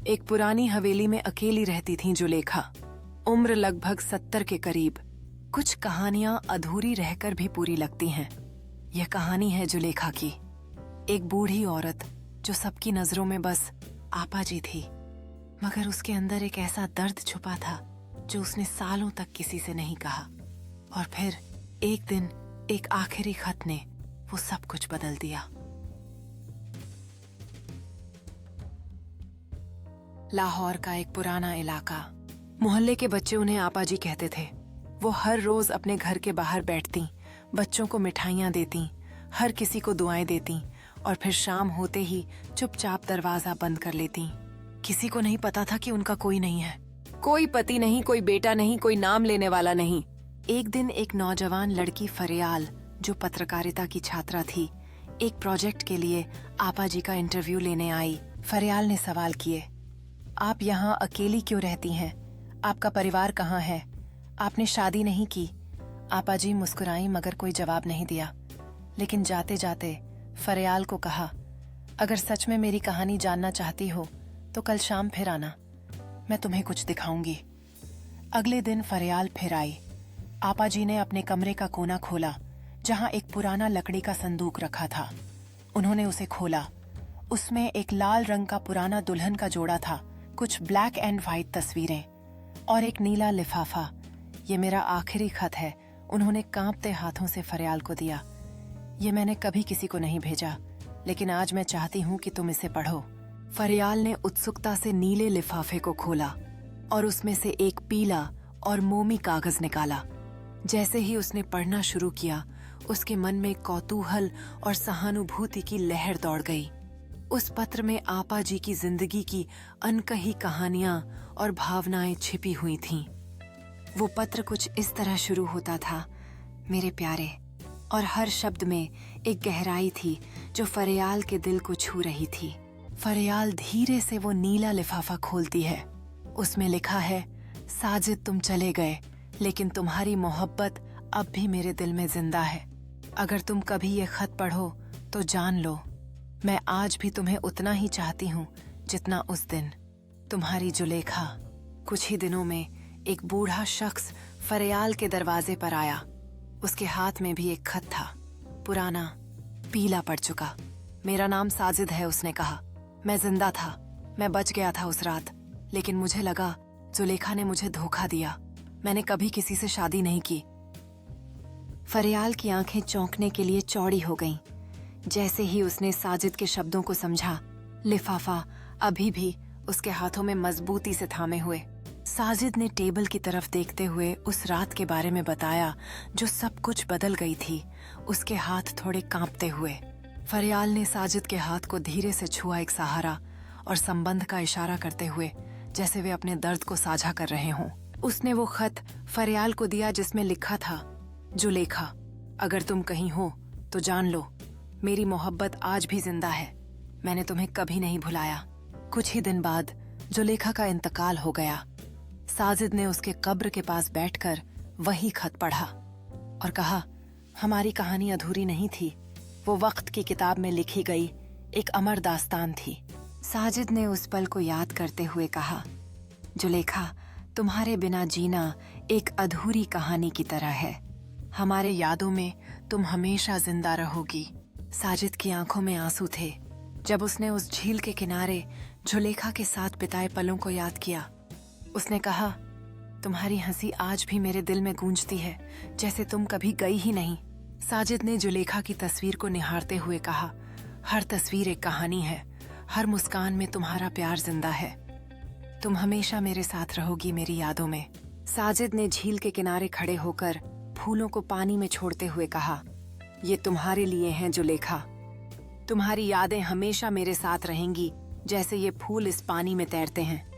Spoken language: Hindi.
एक पुरानी हवेली में अकेली रहती थीं जुलेखा। उम्र लगभग 70 के करीब। कुछ कहानियां अधूरी रहकर भी पूरी लगती हैं। यह कहानी है जुलेखा की, एक बूढ़ी औरत जो सबकी नजरों में बस आपा जी थी, मगर उसके अंदर एक ऐसा दर्द छुपा था जो उसने सालों तक किसी से नहीं कहा। और फिर एक दिन एक आखिरी खत ने वो सब कुछ बदल दिया। लाहौर का एक पुराना इलाका। मोहल्ले के बच्चे उन्हें आपा जी कहते थे। वो हर रोज अपने घर के बाहर बैठती, बच्चों को मिठाइयाँ देती, हर किसी को दुआएं देती और फिर शाम होते ही चुपचाप दरवाजा बंद कर लेती। किसी को नहीं पता था कि उनका कोई नहीं है, कोई पति नहीं, कोई बेटा नहीं, कोई नाम लेने वाला नहीं। एक दिन एक नौजवान लड़की फरियाल, जो पत्रकारिता की छात्रा थी, एक प्रोजेक्ट के लिए आपा जी का इंटरव्यू लेने आई। फरियाल ने सवाल किए, आप यहाँ अकेली क्यों रहती हैं? आपका परिवार कहाँ है? आपने शादी नहीं की? आपा जी मुस्कुराई मगर कोई जवाब नहीं दिया। लेकिन जाते जाते फरियाल को कहा, अगर सच में मेरी कहानी जानना चाहती हो तो कल शाम फिर आना, मैं तुम्हें कुछ दिखाऊंगी। अगले दिन फरियाल फिर आई। आपा जी ने अपने कमरे का कोना खोला जहां एक पुराना लकड़ी का संदूक रखा था। उन्होंने उसे खोला। उसमें एक लाल रंग का पुराना दुल्हन का जोड़ा था, कुछ ब्लैक एंड व्हाइट तस्वीरें और एक नीला लिफाफा। ये मेरा आखिरी खत है, उन्होंने कांपते हाथों से फरियाल को दिया। ये मैंने कभी किसी को नहीं भेजा, लेकिन आज मैं चाहती हूँ कि तुम इसे पढ़ो। फरियाल ने उत्सुकता से नीले लिफाफे को खोला और उसमें से एक पीला और मोमी कागज निकाला। जैसे ही उसने पढ़ना शुरू किया, उसके मन में कौतूहल और सहानुभूति की लहर दौड़ गई। उस पत्र में आपा जी की जिंदगी की अनकही कहानियां और भावनाएं छिपी हुई थीं। वो पत्र कुछ इस तरह शुरू होता था, मेरे प्यारे, और हर शब्द में एक गहराई थी जो फरियाल के दिल को छू रही थी। फरियाल धीरे से वो नीला लिफाफा खोलती है। उसमें लिखा है, साजिद तुम चले गए, लेकिन तुम्हारी मोहब्बत अब भी मेरे दिल में जिंदा है। अगर तुम कभी ये खत पढ़ो तो जान लो, मैं आज भी तुम्हें उतना ही चाहती हूँ जितना उस दिन। तुम्हारी जुलेखा। कुछ ही दिनों में एक बूढ़ा शख्स फरियाल के दरवाजे पर आया। उसके हाथ में भी एक खत था, पुराना, पीला पड़ चुका। मेरा नाम साजिद है, उसने कहा। मैं जिंदा था, मैं बच गया था उस रात, लेकिन मुझे लगा जुलेखा ने मुझे धोखा दिया। मैंने कभी किसी से शादी नहीं की। फरियाल की आंखें चौंकने के लिए चौड़ी हो गईं। जैसे ही उसने साजिद के शब्दों को समझा, लिफाफा अभी भी उसके हाथों में मजबूती से थामे हुए। साजिद ने टेबल की तरफ देखते हुए उस रात के बारे में बताया जो सब कुछ बदल गई थी, उसके हाथ थोड़े कांपते हुए। फरियाल ने साजिद के हाथ को धीरे से छुआ, एक सहारा और संबंध का इशारा करते हुए, जैसे वे अपने दर्द को साझा कर रहे हों। उसने वो खत फरियाल को दिया जिसमें लिखा था, जुलेखा, अगर तुम कहीं हो तो जान लो, मेरी मोहब्बत आज भी जिंदा है। मैंने तुम्हें कभी नहीं भुलाया। कुछ ही दिन बाद जुलेखा का इंतकाल हो गया। साजिद ने उसके कब्र के पास बैठकर वही खत पढ़ा और कहा, हमारी कहानी अधूरी नहीं थी, वो वक्त की किताब में लिखी गई एक अमर दास्तान थी। साजिद ने उस पल को याद करते हुए कहा, जुलेखा, तुम्हारे बिना जीना एक अधूरी कहानी की तरह है। हमारे यादों में तुम हमेशा जिंदा रहोगी। साजिद की आंखों में आंसू थे जब उसने उस झील के किनारे जुलेखा के साथ बिताए पलों को याद किया। उसने कहा, तुम्हारी हंसी आज भी मेरे दिल में गूंजती है, जैसे तुम कभी गई ही नहीं। साजिद ने जुलेखा की तस्वीर को निहारते हुए कहा, हर तस्वीर एक कहानी है, हर मुस्कान में तुम्हारा प्यार जिंदा है। तुम हमेशा मेरे साथ रहोगी मेरी यादों में। साजिद ने झील के किनारे खड़े होकर फूलों को पानी में छोड़ते हुए कहा, ये तुम्हारे लिए हैं जुलेखा। तुम्हारी यादें हमेशा मेरे साथ रहेंगी, जैसे ये फूल इस पानी में तैरते हैं।